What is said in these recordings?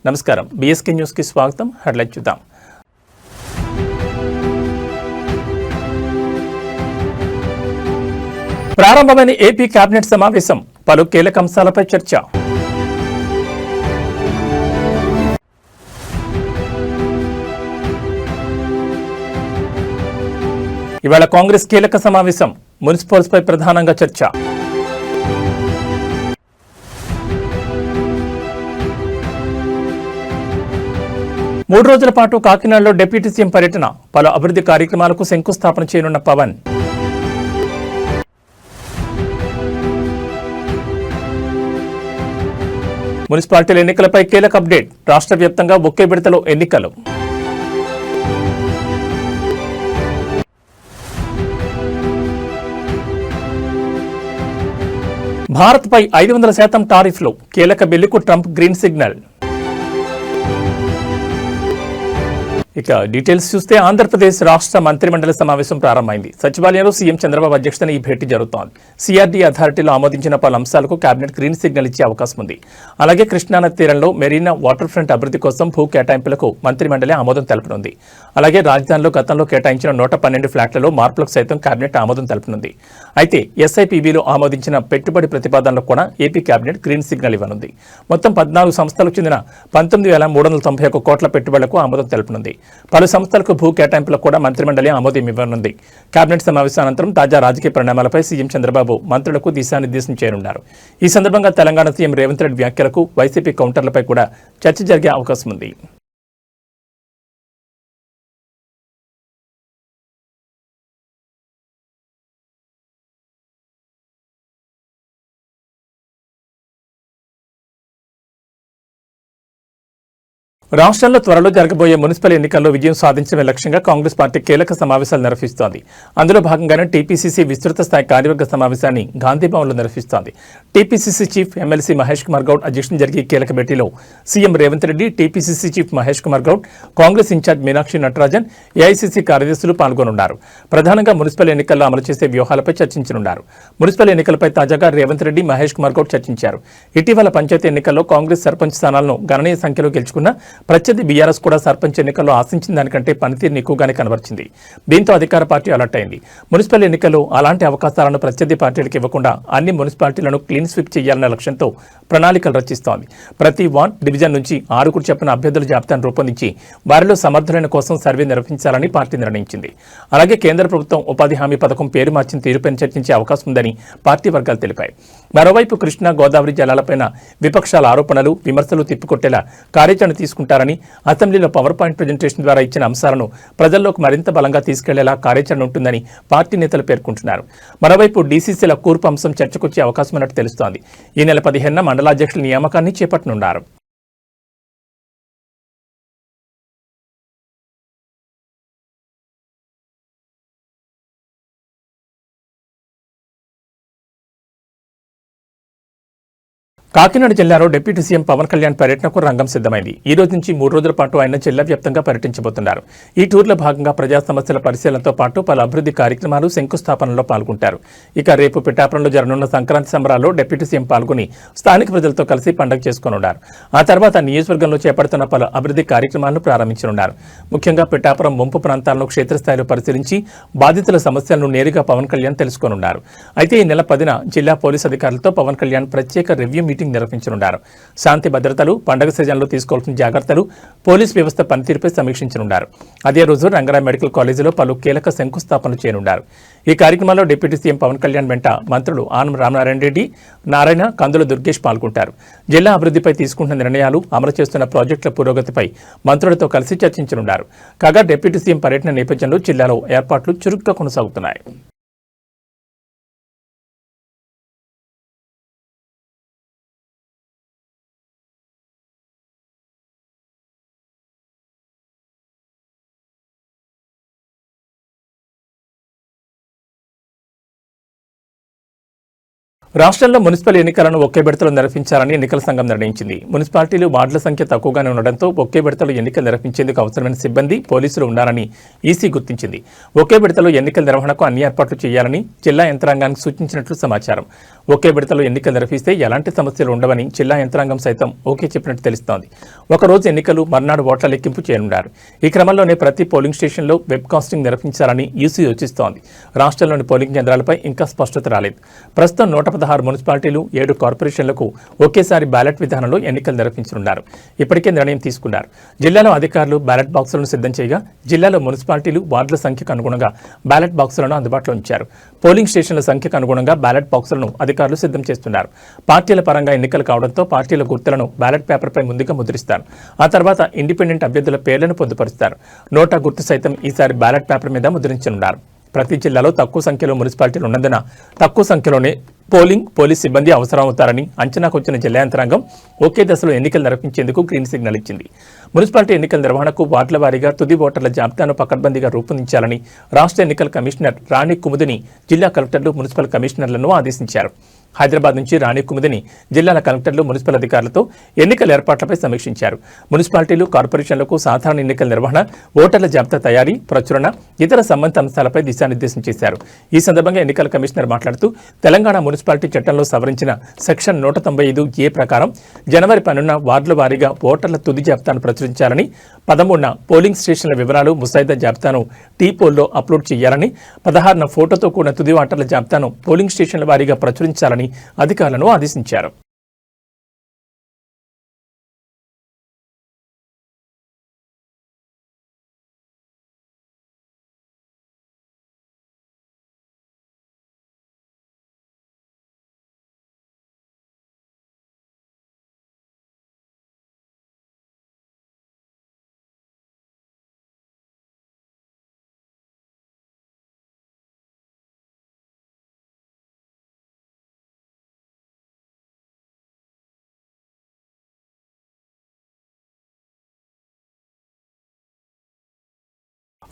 నమస్కారం. BSK news కి స్వాగతం. హెడ్లైన్ చూద్దాం. ప్రారంభమైన ఏపీ కేబినెట్ సమావేశం, పలు కీలక అంశాలపై చర్చ. ఇవాళ కాంగ్రెస్ కీలక సమావేశం, మున్సిపల్స్ పై ప్రధానంగా చర్చ. మూడు రోజుల పాటు కాకినాడలో డిప్యూటీ సీఎం పర్యటన, పలు అభివృద్ధి కార్యక్రమాలకు శంకుస్థాపన చేయనున్న పవన్. మున్సిపాలిటీల ఎన్నికలపై కీలక అప్డేట్, రాష్ట్ర వ్యాప్తంగా ఒకే విడతలో ఎన్నికలు. భారత్పై 500% టారిఫ్లు, కీలక బిల్లుకు ట్రంప్ గ్రీన్ సిగ్నల్. ఇక డీటెయిల్స్ చూస్తే ఆంధ్రప్రదేశ్ రాష్ట్ర మంత్రిమండలి సమావేశం ప్రారంభమైంది. సచివాలయంలో సీఎం చంద్రబాబు అధ్యక్షతన ఈ భేటీ జరుగుతోంది. సిఆర్డీ అథారిటీలో ఆమోదించిన పలు అంశాలకు కేబినెట్ గ్రీన్ సిగ్నల్ ఇచ్చే అవకాశం ఉంది. అలాగే కృష్ణానది తీరంలో మెరీనా వాటర్ ఫ్రంట్ అభివృద్ధి కోసం భూ కేటాయింపులకు మంత్రిమండలి ఆమోదం తెలపనుంది. అలాగే రాజధానిలో గతంలో కేటాయించిన 112 ఫ్లాట్లలో మార్పులకు సైతం కేబినెట్ ఆమోదం తెలపనుంది. అయితే ఎస్ఐపిబిలో ఆమోదించిన పెట్టుబడి ప్రతిపాదనలకు కూడా ఏపీ కేబినెట్ గ్రీన్ సిగ్నల్ ఇవ్వనుంది. మొత్తం 14 సంస్థలకు చెందిన 19,391 కోట్ల పెట్టుబడులకు ఆమోదం తెలపనుంది. పలు సంస్థలకు భూ కేటాయింపులకు కూడా మంత్రిమండలి ఆమోదం ఇవ్వనుంది. కేబినెట్ సమావేశం అనంతరం తాజా రాజకీయ పరిణామాలపై సీఎం చంద్రబాబు మంత్రులకు దిశానిర్దేశం చేయనున్నారు. ఈ సందర్భంగా తెలంగాణ సీఎం రేవంత్ రెడ్డి వ్యాఖ్యలకు వైసీపీ కౌంటర్లపై కూడా చర్చ జరిగే అవకాశం ఉంది. రాష్ట్రంలో త్వరలో జరగబోయే మున్సిపల్ ఎన్నికల్లో విజయం సాధించడమే లక్ష్యంగా కాంగ్రెస్ పార్టీ కీలక సమావేశాలు నిర్వహిస్తోంది. అందులో భాగంగానే టీపీసీసీ విస్తృత స్థాయి కార్యవర్గ సమావేశాన్ని గాంధీభవన్లో నిర్వహిస్తోంది. TPCC chief MLC Mahesh Kumar Goud అధ్యక్షతన జరిగే కీలక భేటీలో CM Revanth Reddy, TPCC chief Mahesh Kumar Goud, Congress in charge Meenakshi Natarajan, AICC కార్యదర్శులు పాల్గొనున్నారు. ప్రధానంగా మున్సిపల్ ఎన్నికల్లో అమలు చేసే వ్యూహాలపై చర్చించనున్నారు. మున్సిపల్ ఎన్నికలపై తాజాగా రేవంత్ రెడ్డి, మహేష్ కుమార్ గౌడ్ చర్చించారు. ఇటీవల పంచాయతీ ఎన్నికల్లో కాంగ్రెస్ సర్పంచ్ స్థానాలను గణనీయ సంఖ్యలో గెలుచుకున్న ప్రత్యర్థి బీఆర్ఎస్ కూడా సర్పంచ్ ఎన్నికల్లో ఆశించిన దానికంటే పనితీరుని ఎక్కువగానే కనబరిచింది. దీంతో అధికార పార్టీ అలర్ట్ అయింది. మున్సిపల్ ఎన్నికల్లో అలాంటి అవకాశాలను ప్రత్యర్థి పార్టీలకు ఇవ్వకుండా అన్ని మున్సిపాలిటీలను క్లీన్ స్వీప్ చేయాలన్న లక్ష్యంతో ప్రణాళికలు రచిస్తోంది. ప్రతి వార్డ్, డివిజన్ నుంచి 6 చెప్పిన అభ్యర్థుల జాబితాను రూపొందించి వారిలో సమర్థులైన కోసం సర్వే నిర్వహించాలని పార్టీ నిర్ణయించింది. అలాగే కేంద్ర ప్రభుత్వం ఉపాధి హామీ పథకం పేరు మార్చిన తీరుపై చర్చించే అవకాశం ఉందని పార్టీ వర్గాలు తెలిపాయి. మరోవైపు కృష్ణా, గోదావరి జలాలపైన విపక్షాల ఆరోపణలు, విమర్శలు తిప్పికొట్టేలా కార్యాచరణ తీసుకుంటారని, అసెంబ్లీలో పవర్ పాయింట్ ప్రజెంటేషన్ ద్వారా ఇచ్చిన అంశాలను ప్రజల్లోకి మరింత బలంగా తీసుకెళ్లేలా కార్యాచరణ ఉంటుందని పార్టీ నేతలు పేర్కొంటున్నారు. మరోవైపు డీసీసీల కూర్పు అంశం చర్చకొచ్చే అవకాశం ఉన్నట్టు తెలుస్తోంది. ఈ నెల 15న మండలాధ్యక్షుల నియామకాన్ని చేపట్టనున్నారు. కాకినాడ జిల్లాలో డిప్యూటీ సీఎం పవన్ కళ్యాణ్ పర్యటనకు రంగం సిద్ధమైంది. ఈ రోజు నుంచి 3 రోజుల పాటు ఆయన జిల్లా వ్యాప్తంగా పర్యటించబోతున్నారు. ఈ టూర్లో భాగంగా ప్రజా సమస్యల పరిశీలనతో పాటు పలు అభివృద్ధి కార్యక్రమాలు, శంకుస్థాపనలో పాల్గొంటారు. ఇక రేపు పిఠాపురంలో జరగనున్న సంక్రాంతి సంబరాల్లో డిప్యూటీ సీఎం పాల్గొని స్థానిక ప్రజలతో కలిసి పండుగ చేసుకోనున్నారు. ఆ తర్వాత నియోజకవర్గంలో చేపడుతున్న పలు అభివృద్ధి కార్యక్రమాలను ప్రారంభించనున్నారు. ముఖ్యంగా పిఠాపురం ముంపు ప్రాంతాలను క్షేత్రస్థాయిలో పరిశీలించి బాధితుల సమస్యలను నేరుగా పవన్ కళ్యాణ్ తెలుసుకోనున్నారు. అయితే ఈ నెల 10న జిల్లా పోలీసు అధికారులతో పవన్ కళ్యాణ్ ప్రత్యేక రివ్యూ మీటింగ్ నిర్వహించనున్నారు. శాంతి భద్రతలు, పండుగ సీజన్లో తీసుకోవాల్సిన జాగ్రత్తలు, పోలీస్ వ్యవస్థ పనితీరుపై సమీక్షించనున్నారు. అదే రోజు రంగారావు మెడికల్ కాలేజీలో పలు కీలక శంకుస్థాపనలు చేయనున్నారు. ఈ కార్యక్రమంలో డిప్యూటీ సీఎం పవన్ కళ్యాణ్ వెంట మంత్రులు ఆనం రామనారాయణ రెడ్డి, నారాయణ, కందుల దుర్గేష్ పాల్గొంటారు. జిల్లా అభివృద్ధిపై తీసుకుంటున్న నిర్ణయాలు, అమలు చేస్తున్న ప్రాజెక్టుల పురోగతిపై మంత్రులతో కలిసి చర్చించనున్నారు. కాగా డిప్యూటీ సీఎం పర్యటన నేపథ్యంలో జిల్లాలో ఏర్పాట్లు చురుగ్గా కొనసాగుతున్నాయి. రాష్ట్రంలో మున్సిపల్ ఎన్నికలను ఒకే విడతలో నిర్వహించాలని ఎన్నికల సంఘం నిర్ణయించింది. మున్సిపాలిటీలు వార్డుల సంఖ్య తక్కువగానే ఉండడంతో ఒకే విడతలో ఎన్నికలు నిర్వహించేందుకు అవసరమైన సిబ్బంది, పోలీసులు ఉన్నారని ఈసీ గుర్తించింది. ఒకే విడతలో ఎన్నికల నిర్వహణకు అన్ని ఏర్పాట్లు చేయాలని జిల్లా యంత్రాంగానికి సూచించినట్లు సమాచారం. ఒకే విడతలో ఎన్నికలు నిర్వహిస్తే ఎలాంటి సమస్యలు ఉండవని జిల్లా యంత్రాంగం సైతం ఓకే చెప్పినట్టు తెలుస్తోంది. ఒకరోజు ఎన్నికలు, మర్నాడు ఓట్ల లెక్కింపు చేయనున్నారు. ఈ క్రమంలోనే ప్రతి పోలింగ్ స్టేషన్లో వెబ్ కాస్టింగ్ నిర్వహించాలని ఈసీ యోచిస్తోంది. రాష్ట్రంలోని పోలింగ్ కేంద్రాలపై ఇంకా స్పష్టత రాలేదు. ప్రస్తుతం 116 మున్సిపాలిటీలు, 7 కార్పొరేషన్లకు ఒకేసారి బ్యాలెట్ విధానంలో ఎన్నికలు నిర్వహించనున్నారు. ఇప్పటికే నిర్ణయం తీసుకున్నారు. జిల్లాలో అధికారులు బ్యాలెట్ బాక్సులను సిద్ధం చేయగా జిల్లాలో మున్సిపాలిటీలు, వార్డుల సంఖ్యకు అనుగుణంగా బ్యాలెట్ బాక్సులను అందుబాటులో ఉంచారు. పోలింగ్ స్టేషన్ల సంఖ్యకు అనుగుణంగా బ్యాలెట్ బాక్సులను అధికారులు సిద్ధం చేస్తున్నారు. పార్టీల పరంగా ఎన్నికలు కావడంతో పార్టీల గుర్తులను బ్యాలెట్ పేపర్పై ముందుగా ముద్రిస్తారు. ఆ తర్వాత ఇండిపెండెంట్ అభ్యర్థుల పేర్లను పొందుపరుస్తారు. నోటా గుర్తు సైతం ఈసారి బ్యాలెట్ పేపర్ మీద ముద్రించనున్నారు. ప్రతి జిల్లాలో తక్కువ సంఖ్యలో మున్సిపాలిటీలు ఉన్నందున తక్కువ సంఖ్యలోనే పోలీస్ సిబ్బంది అవసరమవుతారని అంచనాకు వచ్చిన జిల్లా యంత్రాంగం ఒకే దశలో ఎన్నికలు నిర్వహించేందుకు గ్రీన్ సిగ్నల్ ఇచ్చింది. మున్సిపాలిటీ ఎన్నికల నిర్వహణకు వార్డుల వారీగా తుది ఓటర్ల జాబితాను పకడ్బందీగా రూపొందించాలని రాష్ట్ర ఎన్నికల కమిషనర్ రాణి కుముదిని జిల్లా కలెక్టర్లు, మున్సిపల్ కమిషనర్లను ఆదేశించారు. హైదరాబాద్ నుంచి రాణి కుముదిని జిల్లాల కలెక్టర్లు, మున్సిపల్ అధికారులతో ఎన్నికల ఏర్పాట్లపై సమీక్షించారు. మున్సిపాలిటీలు, కార్పొరేషన్లకు సాధారణ ఎన్నికల నిర్వహణ, ఓటర్ల జాబితా తయారీ, ప్రచురణ, ఇతర సంబంధిత అంశాలపై దిశానిర్దేశం చేశారు. ఈ సందర్భంగా ఎన్నికల కమిషనర్ మాట్లాడుతూ తెలంగాణ మున్సిపాలిటీ చట్టంలో సవరించిన సెక్షన్ 195A ప్రకారం జనవరి 12న వార్డుల వారీగా ఓటర్ల తుది జాబితాను ప్రచురించాలని, 13న పోలింగ్ స్టేషన్ల వివరాలు, ముసాయిదా జాబితాను టీ-పోల్లో అప్లోడ్ చేయాలని, 16న ఫోటోతో కూడిన తుది ఓటర్ల జాబితాను పోలింగ్ స్టేషన్ల వారీగా ప్రచురించాలని అధికారులను ఆదేశించారు.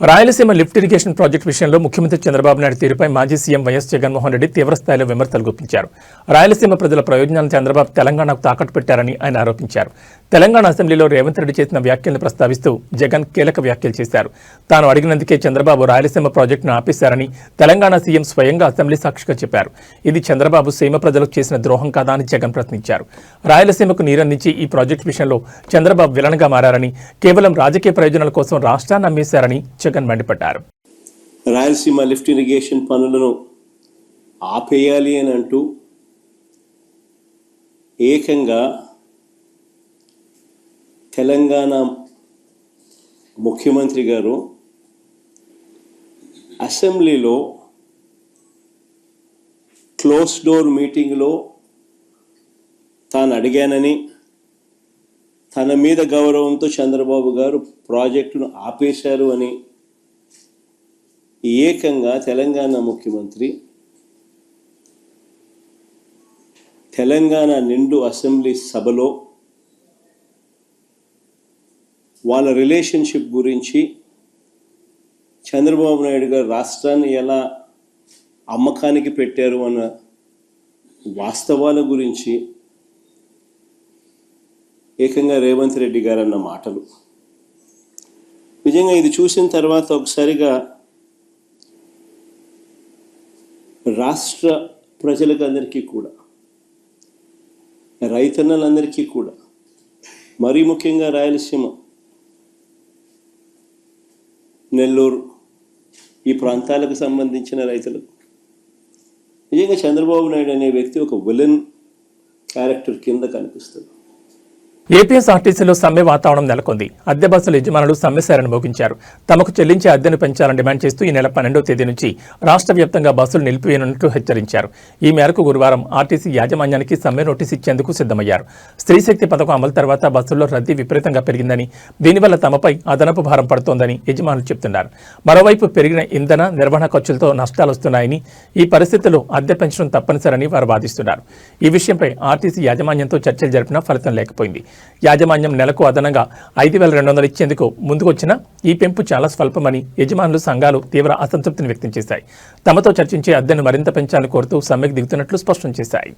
రాయలసీమ లిఫ్ట్ ఇరిగేషన్ ప్రాజెక్టు విషయంలో ముఖ్యమంత్రి చంద్రబాబు నాయుడు తీరుపై మాజీ సీఎం వైఎస్ జగన్మోహన్ రెడ్డి తీవ్రస్థాయిలో విమర్శలు గుప్పించారు. రాయలసీమ ప్రజల ప్రయోజనాలను చంద్రబాబు తెలంగాణకు తాకట్టు పెట్టారని ఆయన ఆరోపించారు. తెలంగాణ అసెంబ్లీలో రేవంత్ రెడ్డి చేసిన వ్యాఖ్యలను ప్రస్తావిస్తూ జగన్ కీలక వ్యాఖ్యలు చేశారు. తాను అడిగినందుకే చంద్రబాబు రాయలసీమ ప్రాజెక్టును ఆపేశారని తెలంగాణ సీఎం స్వయంగా అసెంబ్లీ సాక్షిగా చెప్పారు. ఇది చంద్రబాబు సీమ ప్రజలకు చేసిన ద్రోహం కాదా అని జగన్ ప్రశ్నించారు. రాయలసీమకు నీరందించి ఈ ప్రాజెక్టు విషయంలో చంద్రబాబు విలన్గా మారారని, కేవలం రాజకీయ ప్రయోజనాల కోసం రాష్ట్రాన్ని అమ్మేశారని జగన్ మండిపడ్డారు. రాయలసీమ లిఫ్ట్ ఇరిగేషన్ పనులను ఆపేయాలి అని అంటూ ఏకంగా తెలంగాణ ముఖ్యమంత్రి గారు అసెంబ్లీలో క్లోజ్ డోర్ మీటింగ్లో తాను అడిగానని, తన మీద గౌరవంతో చంద్రబాబు గారు ప్రాజెక్టును ఆపేశారు అని ఏకంగా తెలంగాణ ముఖ్యమంత్రి తెలంగాణ నిండు అసెంబ్లీ సభలో వాళ్ళ రిలేషన్షిప్ గురించి, చంద్రబాబు నాయుడు గారు రాష్ట్రాన్ని ఎలా అమ్మకానికి పెట్టారు అన్న వాస్తవాల గురించి ఏకంగా రేవంత్ రెడ్డి గారు అన్న మాటలు నిజంగా ఇది చూసిన తర్వాత ఒకసారిగా రాష్ట్ర ప్రజలకు అందరికీ కూడా, రైతన్నలందరికీ కూడా, మరీ ముఖ్యంగా రాయలసీమ, నెల్లూరు ఈ ప్రాంతాలకు సంబంధించిన రైతులకు నిజంగా చంద్రబాబు నాయుడు అనే వ్యక్తి ఒక విలన్ క్యారెక్టర్ కింద కనిపిస్తుంది. ఏపీఎస్ఆర్టీసీలో సమ్మె వాతావరణం నెలకొంది. అద్దె బస్సుల యజమానులు సమ్మెశారని మోగించారు. తమకు చెల్లించే అద్దెను పెంచాలని డిమాండ్ చేస్తూ ఈ నెల 12వ తేదీ నుంచి రాష్ట్ర వ్యాప్తంగా బస్సులు నిలిపివేయనున్నట్లు హెచ్చరించారు. ఈ మేరకు గురువారం ఆర్టీసీ యాజమాన్యానికి సమ్మె నోటీసు ఇచ్చేందుకు సిద్ధమయ్యారు. స్త్రీశక్తి పథకం అమలు తర్వాత బస్సుల్లో రద్దీ విపరీతంగా పెరిగిందని, దీనివల్ల తమపై అదనపు భారం పడుతోందని యజమానులు చెబుతున్నారు. మరోవైపు పెరిగిన ఇంధన, నిర్వహణ ఖర్చులతో నష్టాలు వస్తున్నాయని, ఈ పరిస్థితుల్లో అద్దె పెంచడం తప్పనిసరని వారు వాదిస్తున్నారు. ఈ విషయంపై ఆర్టీసీ యాజమాన్యంతో చర్చలు జరిపినా ఫలితం లేకపోయింది. యాజమాన్యం నెలకు అదనంగా 5,200 ఇచ్చేందుకు ముందుకొచ్చినా ఈ పెంపు చాలా స్వల్పమని యజమానులు సంఘాలు తీవ్ర అసంతృప్తిని వ్యక్తం చేశాయి. తమతో చర్చించి అద్దెను మరింత పెంచాలని కోరుతూ సమ్మెకు దిగుతున్నట్లు స్పష్టం చేశాయి.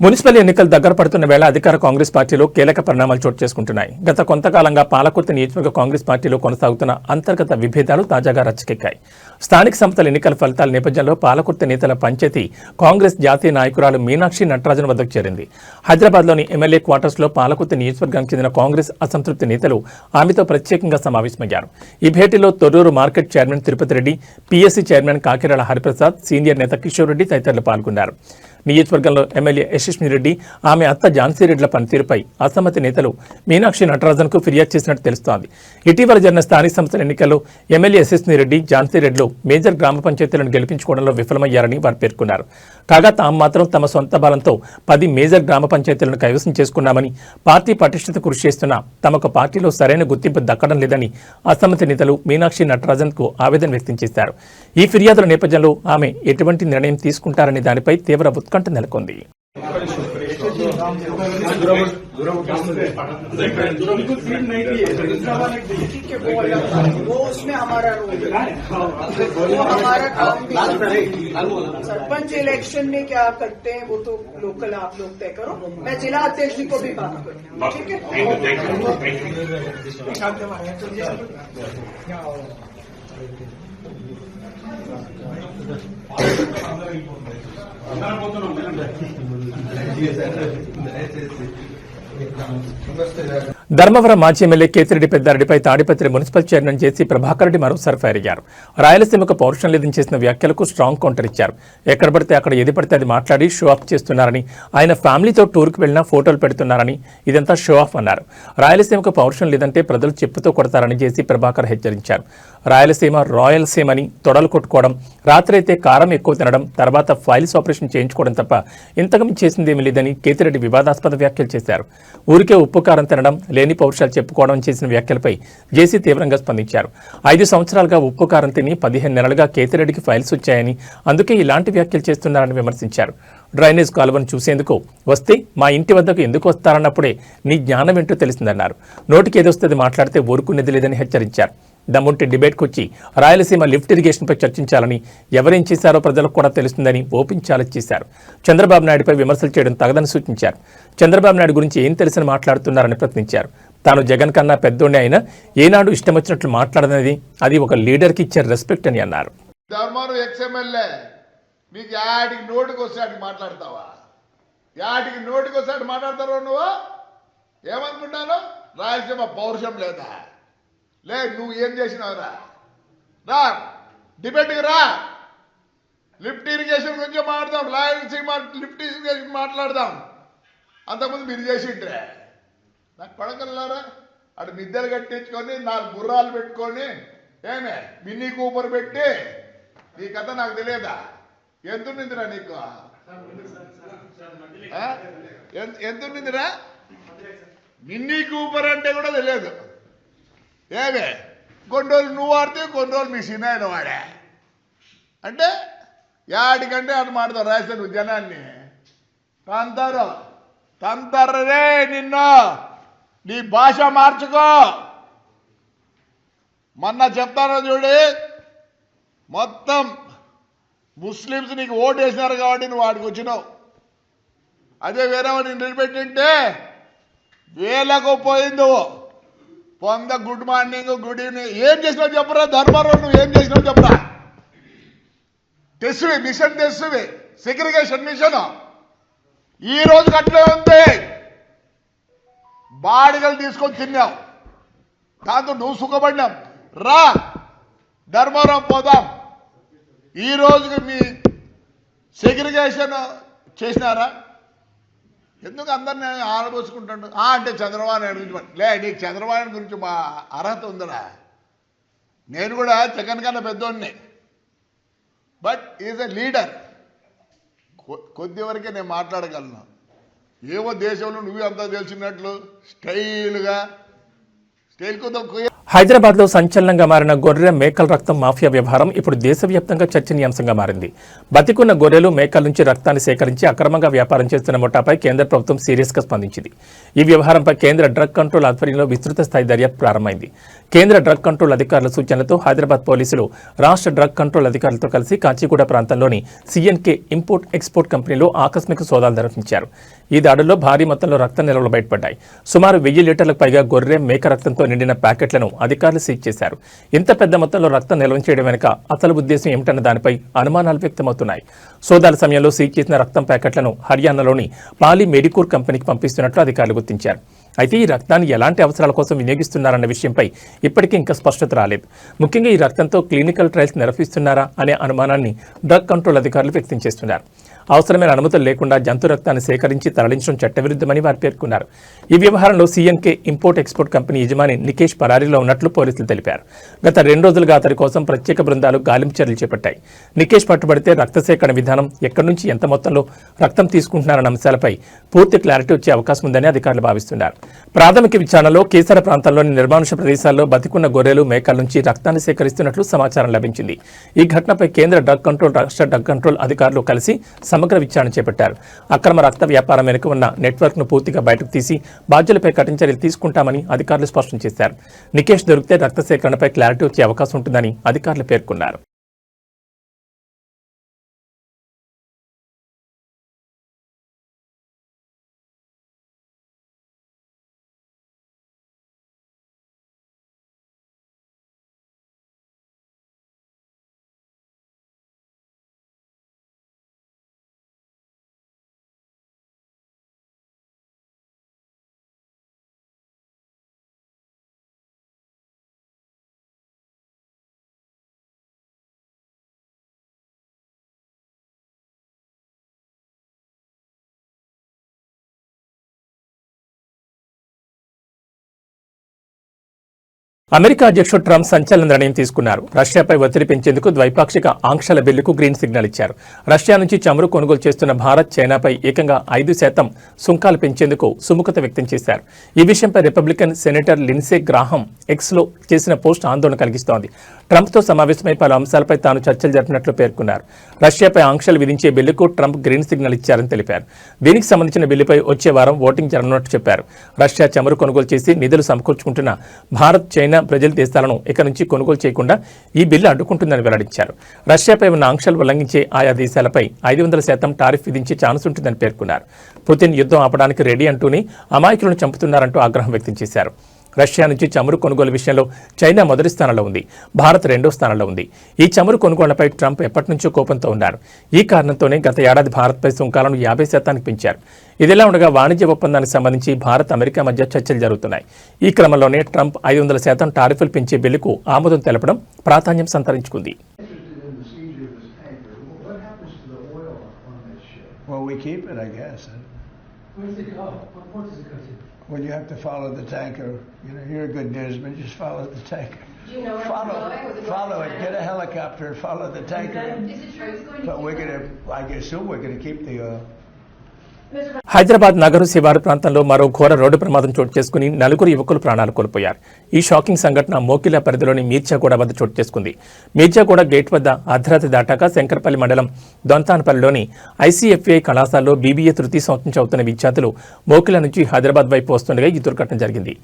మున్సిపల్ ఎన్నికలు దగ్గర పడుతున్న వేళ అధికార కాంగ్రెస్ పార్టీలో కీలక పరిణామాలు చోటు చేసుకుంటున్నాయి. గత కొంతకాలంగా పాలకుర్తి నియోజకవర్గ కాంగ్రెస్ పార్టీలో కొనసాగుతున్న అంతర్గత విభేదాలు తాజాగా రచ్చకెక్కాయి. స్థానిక సంస్థల ఎన్నికల ఫలితాల నేపథ్యంలో పాలకుర్తి నేతల పంచాయతీ కాంగ్రెస్ జాతీయ నాయకురాలు మీనాక్షి నటరాజన్ వద్దకు చేరింది. హైదరాబాద్లోని ఎమ్మెల్యే క్వార్టర్స్లో పాలకుర్తి నియోజకవర్గానికి చెందిన కాంగ్రెస్ అసంతృప్తి నేతలు ఆమెతో ప్రత్యేకంగా సమావేశమయ్యారు. ఈ భేటీలో Torrur market chairman Tirupati Reddy, PSC chairman Kakirala Hariprasad, senior నేత కిషోర్ రెడ్డి తదితరులు పాల్గొన్నారు. నియోజకవర్గంలో ఎమ్మెల్యే యశస్వి రెడ్డి, ఆమె అత్త ఝాన్సీ రెడ్డిల పనితీరుపై అసమ్మతి నేతలు మీనాక్షి నటరాజన్కు ఫిర్యాదు చేసినట్టు తెలుస్తోంది. ఇటీవల జరిగిన స్థానిక సంస్థల ఎన్నికల్లో ఎమ్మెల్యే యశస్వి రెడ్డి, ఝాన్సీ రెడ్డిలు మేజర్ గ్రామ పంచాయతీలను గెలిపించుకోవడంలో విఫలమయ్యారని వారు పేర్కొన్నారు. కాగా తాము మాత్రం తమ సొంత బలంతో 10 మేజర్ గ్రామ పంచాయతీలను కైవసం చేసుకున్నామని, పార్టీ పటిష్టత కృషి చేస్తున్నా తమకు పార్టీలో సరైన గుర్తింపు దక్కడం లేదని అసమ్మతి నేతలు మీనాక్షి నటరాజన్కు ఆవేదన వ్యక్తం చేశారు. ఈ ఫిర్యాదుల నేపథ్యంలో ఆమె ఎటువంటి నిర్ణయం తీసుకుంటారనే దానిపై తీవ్ర ఉత్కంఠ నెలకొంది. सरपंच इलेक्शन में क्या करते हैं वो तो लोकल आप लोग तय करो. मैं जिला अध्यक्ष जी को भी बात करूँ. ठीक ధర్మవరం మాజీ ఎమ్మెల్యే కేతిరెడ్డి పెద్దారెడ్డిపై Tadipatri municipal chairman JC Prabhakar Reddy మరోసారి ఫైర్ అయ్యారు. రాయలసీమకు పౌరుషం లేదని చేసిన వ్యాఖ్యలకు స్ట్రాంగ్ కౌంటర్ ఇచ్చారు. ఎక్కడ పడితే అక్కడ ఏది పడితే అది మాట్లాడి షో ఆఫ్ చేస్తున్నారని, ఆయన ఫ్యామిలీతో టూర్కు వెళ్లినా ఫోటోలు పెడుతున్నారని, ఇదంతా షో ఆఫ్ అన్నారు. రాయలసీమకు పౌరుషం లేదంటే ప్రజలు చెప్పుతో కొడతారని జేసీ ప్రభాకర్ హెచ్చరించారు. రాయలసీమ రాయలసీమని తొడలు కొట్టుకోవడం, రాత్రైతే కారం ఎక్కువ తినడం, తర్వాత ఫైల్స్ ఆపరేషన్ చేయించుకోవడం తప్ప ఇంతకమి చేసిందేమీ లేదని కేతిరెడ్డి వివాదాస్పద వ్యాఖ్యలు చేశారు. ఊరికే ఉప్పు కారం తినడం, లేని పౌరుషాలు చెప్పుకోవడం చేసిన వ్యాఖ్యలపై జేసీ తీవ్రంగా స్పందించారు. 5 సంవత్సరాలుగా ఉప్పు కారం తిని 15 నెలలుగా కేతిరెడ్డికి ఫైల్స్ వచ్చాయని, అందుకే ఇలాంటి వ్యాఖ్యలు చేస్తున్నారని విమర్శించారు. డ్రైనేజ్ కాలువను చూసేందుకు వస్తే మా ఇంటి వద్దకు ఎందుకు వస్తారన్నప్పుడే నీ జ్ఞానం ఏంటో తెలిసిందన్నారు. నోటికి ఏదొస్తుంది మాట్లాడితే ఊరుకునేది లేదని హెచ్చరించారు. దమ్ముంటి డిబేట్కు వచ్చి రాయలసీమ లిఫ్ట్ ఇరిగేషన్పై చర్చించాలని, ఎవరేం చేశారో ప్రజలకు కూడా తెలుస్తుందని ఓపెన్ ఛాలెంజ్ చేశారు. చంద్రబాబు నాయుడుపై విమర్శలు చేయడం తగదని సూచించారు. చంద్రబాబు నాయుడు గురించి ఏం తెలిసిన మాట్లాడుతున్నారని ప్రశ్నించారు. తాను జగన్ కన్నా పెద్దోడే అయినా ఏనాడు ఇష్టం వచ్చినట్లు మాట్లాడనేది అది ఒక లీడర్కి ఇచ్చే రెస్పెక్ట్ అని అన్నారు. నీకు యాడికి నోటికి వస్తాడు మాట్లాడతావా? యాడికి నోటికి వస్తాడు మాట్లాడతావు నువ్వు? ఏమనుకుంటాను? రాయలసీమ పౌరుషం లేదా? లే, నువ్వు ఏం చేసినావురా? రా డిబేట్కి రా. లిఫ్ట్ ఇరిగేషన్ గురించి మాట్లాడదాం. రాయలసీమ లిఫ్ట్ ఇరిగేషన్ మాట్లాడదాం. అంతకుముందు మీరు చేసిండ్రే. నాకు పడగలరా? అటు మిద్దెలు కట్టించుకొని 4 గుర్రాలు పెట్టుకొని ఏమే మినీ కూపర్ పెట్టి నీ కథ నాకు తెలియదా? ఎంతుందిరా నీకు? ఎంతుందిరా? మినీ కూపర్ అంటే కూడా తెలియదు. ఏమే కొన్ని రోజులు నువ్వు వాడితే కొన్ని రోజులు మీ సినాయన వాడా అంటే యాడికంటే అటు మాడతావు. రాజస్థాన్ జనాన్ని తంతారే నిన్ను. నీ భాష మార్చుకో. మొన్న చెప్తాను చూడు, మొత్తం ముస్లిమ్స్ నీకు ఓటు వేసినారు కాబట్టి నువ్వు వాడికి వచ్చినావు. అదే వేరే వాడిని నిలబెట్టింటే వేలకు పోయింది. పొంద గుడ్ మార్నింగ్, గుడ్ ఈవినింగ్ ఏం చేసినావు చెప్పరా? ధర్మవరం నువ్వు ఏం చేసినావు చెప్పరా? తెస్సువి మిషన్, తెస్సువి సెగ్రిగేషన్ మిషన్ ఈ రోజుకి అట్లే ఉంది. బాడిగలు తీసుకొని తిన్నావు, దాంతో నువ్వు సుఖపడినావు. రా ధర్మవరం పోదాం. ఈ రోజుకి మీ సెగ్రిగేషన్ చేసినారా? ఎందుకు అందరిని ఆడబోసుకుంటాడు? అంటే చంద్రబాబు నాయుడు గురించి లే, నీకు చంద్రబాబు నాయుడు గురించి మా అర్హత ఉందరా? నేను కూడా జగన్ కన్నా పెద్దోడిని, బట్ ఈజ్ ఎ లీడర్. కొద్ది వరకే నేను మాట్లాడగలను. ఏవో దేశంలో నువ్వే అంతా తెలిసినట్లు స్టైల్గా హైదరాబాద్లో సంచలనంగా మారిన గొర్రె మేకల రక్తం మాఫియా వ్యవహారం ఇప్పుడు దేశవ్యాప్తంగా చర్చనీయాంశంగా మారింది. బతికున్న గొర్రెలు మేకల నుంచి రక్తాన్ని సేకరించి అక్రమంగా వ్యాపారం చేస్తున్న ముఠాపై కేంద్ర ప్రభుత్వం సీరియస్గా స్పందించింది. ఈ వ్యవహారంపై కేంద్ర డ్రగ్ కంట్రోల్ ఆధ్వర్యంలో విస్తృత స్థాయి దర్యాప్తు ప్రారంభమైంది. కేంద్ర డ్రగ్ కంట్రోల్ అధికారుల సూచనలతో హైదరాబాద్ పోలీసులు రాష్ట్ర డ్రగ్ కంట్రోల్ అధికారులతో కలిసి కాచిగూడ ప్రాంతంలోని సిఎన్కే ఇంపోర్ట్ ఎక్స్పోర్ట్ కంపెనీలో ఆకస్మిక సోదాలు నిర్వహించారు. ఈ దాడుల్లో భారీ మొత్తంలో రక్త నిల్వలు బయటపడ్డాయి. సుమారు 1000 లీటర్లకు పైగా గొర్రె మేక రక్తంతో నిండిన ప్యాకెట్లను అధికారులు సీజ్ చేశారు. ఇంత పెద్ద మొత్తంలో రక్తం నిల్వ చేయడం వెనుక అసలు ఉద్దేశం ఏమిటన్న దానిపై అనుమానాలు వ్యక్తమవుతున్నాయి. సోదాల సమయంలో సీజ్ చేసిన రక్తం ప్యాకెట్లను హర్యానాలోని పాలీ మెడికోర్ కంపెనీకి పంపిస్తున్నట్లు అధికారులు గుర్తించారు. అయితే ఈ రక్తాన్ని ఎలాంటి అవసరాల కోసం వినియోగిస్తున్నారన్న విషయంపై ఇప్పటికీ ఇంకా స్పష్టత రాలేదు. ముఖ్యంగా ఈ రక్తంతో క్లినికల్ ట్రయల్స్ నిర్వహిస్తున్నారా అనే అనుమానాన్ని డ్రగ్ కంట్రోల్ అధికారులు వ్యక్తం చేస్తున్నారు. అవసరమైన అనుమతులు లేకుండా జంతు రక్తాన్ని సేకరించి తరలించడం చట్టవిరుద్ధమని వారు పేర్కొన్నారు. ఈ వ్యవహారంలో సిఎన్కే ఇంపోర్ట్ ఎక్స్పోర్ట్ కంపెనీ యజమాని నికేష్ పరారీలో ఉన్నట్లు పోలీసులు తెలిపారు. గత 2 రోజులుగా అతడి కోసం ప్రత్యేక బృందాలు గాలింపు చర్యలు చేపట్టాయి. నికేష్ పట్టుబడితే రక్త సేకరణ విధానం, ఎక్కడి నుంచి ఎంత మొత్తంలో రక్తం తీసుకుంటున్నారన్న అంశాలపై పూర్తి క్లారిటీ వచ్చే అవకాశం ఉందని అధికారులు భావిస్తున్నారు. ప్రాథమిక విచారణలో కేసర ప్రాంతంలోని నిర్మానుష ప్రదేశాల్లో బతికున్న గొర్రెలు మేకల నుంచి రక్తాన్ని సేకరిస్తున్నట్లు సమాచారం లభించింది. ఈ ఘటనపై కేంద్ర డ్రగ్ కంట్రోల్, రాష్ట్ర డ్రగ్ కంట్రోల్ అధికారులు కలిసి సమగ్ర విచారణ చేపట్టారు. అక్రమ రక్త వ్యాపారం వెనుక ఉన్న నెట్వర్క్ ను పూర్తిగా బయటకు తీసి బాధ్యులపై కఠిన చర్యలు తీసుకుంటామని అధికారులు స్పష్టం చేశారు. నికేష్ దొరికితే రక్త సేకరణపై క్లారిటీ వచ్చే అవకాశం ఉంటుందని అధికారులు పేర్కొన్నారు. అమెరికా అధ్యక్షుడు ట్రంప్ సంచలన నిర్ణయం తీసుకున్నారు. రష్యాపై ఒత్తిడి పెంచేందుకు ద్వైపాక్షిక ఆంక్షల బిల్లుకు గ్రీన్ సిగ్నల్ ఇచ్చారు. రష్యా నుంచి చమురు కొనుగోలు చేస్తున్న భారత్, చైనాపై ఏకంగా 5% సుంకాలు పెంచేందుకు సుముఖత వ్యక్తం చేశారు. ఈ విషయంపై రిపబ్లికన్ సెనేటర్ లిన్సే గ్రాహం ఎక్స్లో చేసిన పోస్ట్ ఆందోళన కలిగిస్తోంది. ట్రంప్తో సమావేశమై పలు అంశాలపై తాను చర్చలు జరిపినట్లు పేర్కొన్నారు. రష్యాపై ఆంక్షలు విధించే బిల్లుకు ట్రంప్ గ్రీన్ సిగ్నల్ ఇచ్చారని తెలిపారు. దీనికి సంబంధించిన బిల్లుపై వచ్చే వారం ఓటింగ్ జరగనున్నట్టు చెప్పారు. రష్యా చమురు కొనుగోలు చేసి నిధులు సమకూర్చుకుంటున్న భారత్, చైనా ప్రజల దేశాలను ఇక నుంచి కొనుగోలు చేయకుండా ఈ బిల్లు అడ్డుకుంటుందని వెల్లడించారు. రష్యాపై ఉన్న ఆంక్షలు ఉల్లంఘించే ఆయా దేశాలపై 500% టారిఫ్ విధించే ఛాన్స్ ఉంటుందని పేర్కొన్నారు. పుతిన్ యుద్ధం ఆపడానికి రెడీ అంటూనే అమాయకులను చంపుతున్నారంటూ ఆగ్రహం వ్యక్తం చేశారు. రష్యా నుంచి చమురు కొనుగోలు విషయంలో చైనా మొదటి స్థానంలో ఉంది, భారత్ 2వ స్థానంలో ఉంది. ఈ చమురు కొనుగోళ్లపై ట్రంప్ ఎప్పటి నుంచో కోపంతో ఉన్నారు. ఈ కారణంతోనే గత ఏడాది భారత్పై సుంకాలను 50% పెంచారు. ఇదిలా ఉండగా వాణిజ్య ఒప్పందానికి సంబంధించి భారత్, అమెరికా మధ్య చర్చలు జరుగుతున్నాయి. ఈ క్రమంలోనే ట్రంప్ 500% టారిఫ్లు పెంచే బిల్లుకు ఆమోదం తెలపడం ప్రాధాన్యం సంతరించుకుంది. Well, we keep it, I guess. Where does it go? What does it go to? Well, you have to follow the tanker. You know, you're a good newsman. Just follow the tanker. Do you know where it's going? Was it Follow going it. to Get a helicopter and follow the tanker. Is it true it's going to But we're gonna. I assume we're gonna keep the oil. Hyderabad Nagar శివారు ప్రాంతంలో మరో ఘోర road ప్రమాదం చోటు చేసుకుని 4 యువకులు ప్రాణాలు కోల్పోయారు. ఈ షాకింగ్ సంఘటన మోకిలా పరిధిలోని మీర్జాగూడ వద్ద చోటు చేసుకుంది. మీర్జాగూడ గేట్ వద్ద అర్ధరాత్రి దాటాక శంకరపల్లి మండలం దొంతానపల్లిలోని ఐసీఎఫ్ఐ కళాశాలలో బీబీఏ తృతీయ సంవత్సరం చదువుతున్న విద్యార్థులు మోకిలా నుంచి హైదరాబాద్ వైపు వస్తుండగా ఈ దుర్ఘటన జరిగింది.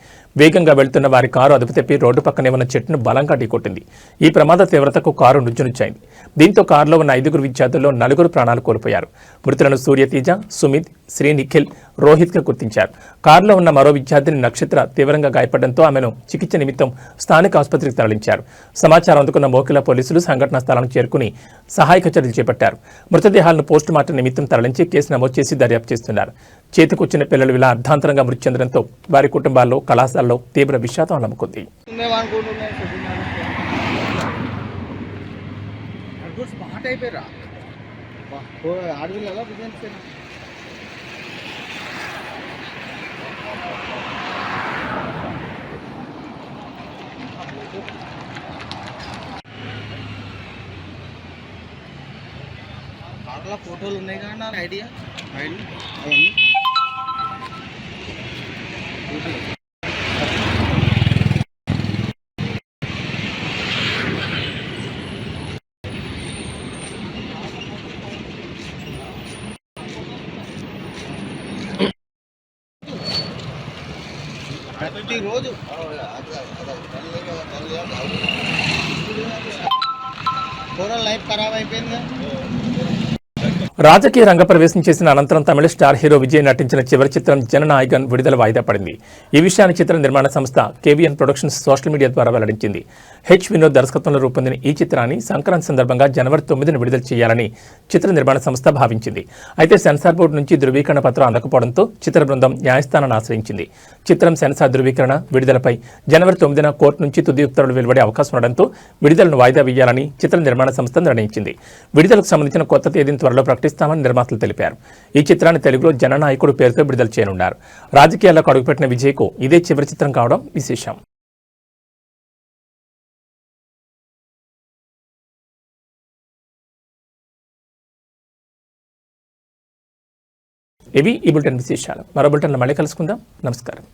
వేగంగా వెళ్తున్న వారి కారు అదుపు తప్పి రోడ్డు పక్కనే ఉన్న చెట్టును బలంగా ఢీకొట్టింది. ఈ ప్రమాద తీవ్రతకు కారు నుజ్జునుచ్చైంది. దీంతో కారులో ఉన్న 5 విద్యార్థుల్లో 4 ప్రాణాలు కోల్పోయారు. మృతులను సూర్యతేజ, సుమిత్, శ్రీ నిఖిల్, రోహిత్గా గుర్తించారు. కారులో ఉన్న మరో విద్యార్థిని నక్షత్ర తీవ్రంగా గాయపడడంతో ఆమెను చికిత్స నిమిత్తం స్థానిక ఆసుపత్రికి తరలించారు. సమాచారం అందుకున్న మోకిలా పోలీసులు సంఘటనా స్థలానికి చేరుకుని సహాయక చర్యలు చేపట్టారు. మృతదేహాలను పోస్టుమార్టం నిమిత్తం తరలించి కేసు నమోదు చేసి దర్యాప్తు చేస్తున్నారు. చేతికొచ్చిన పిల్లలు ఇలా అర్ధాంతరంగా మృతి చెందడంతో వారి కుటుంబాల్లో, కళాశాలలో తీవ్ర విషాదం అలముకుంది. కార్లో ఫోటోలు ఉన్నాయి కానీ నాకు ఐడియా అవన్నీ రోజు టోటల్ లైఫ్ ఖరాబ్ అయిపోయింది. రాజకీయ రంగ ప్రవేశం చేసిన అనంతరం తమిళ స్టార్ హీరో విజయ్ నటించిన చివరి చిత్రం జననాయకన్ విడుదల వాయిదా పడింది. ఈ విషయాన్ని చిత్ర నిర్మాణ సంస్థ కేవీఎన్ ప్రొడక్షన్స్ సోషల్ మీడియా ద్వారా వెల్లడించింది. హెచ్ వినోద్ దర్శకత్వంలో రూపొందిన ఈ చిత్రాన్ని సంక్రాంతి సందర్భంగా జనవరి 9న విడుదల చేయాలని చిత్ర నిర్మాణ సంస్థ భావించింది. అయితే సెన్సార్ బోర్డు నుంచి ధృవీకరణ పత్రం అందకపోవడంతో చిత్ర బృందం న్యాయస్థానాన్ని ఆశ్రయించింది. చిత్రం సెన్సార్ ధృవీకరణ విడుదలపై జనవరి 9న కోర్టు నుంచి తుది ఉత్తర్వులు వెలువడే అవకాశం ఉండడంతో విడుదలను వాయిదా వేయాలని చిత్ర నిర్మాణ సంస్థ నిర్ణయించింది. విడుదలకు సంబంధించిన కొత్త తేదీని త్వరలో ప్రకటిస్తామని నిర్మాతలు తెలిపారు. ఈ చిత్రాన్ని తెలుగులో జననాయకుడు పేరుతో విడుదల చేయనున్నారు. రాజకీయాల్లోకి అడుగుపెట్టిన విజయ్కు ఇదే చివరి చిత్రం కావడం విశేషం. ఇవి ఈ బులెటిన్ విశేషాలు. మరో బులెటిన్లో మళ్ళీ కలుసుకుందాం. నమస్కారం.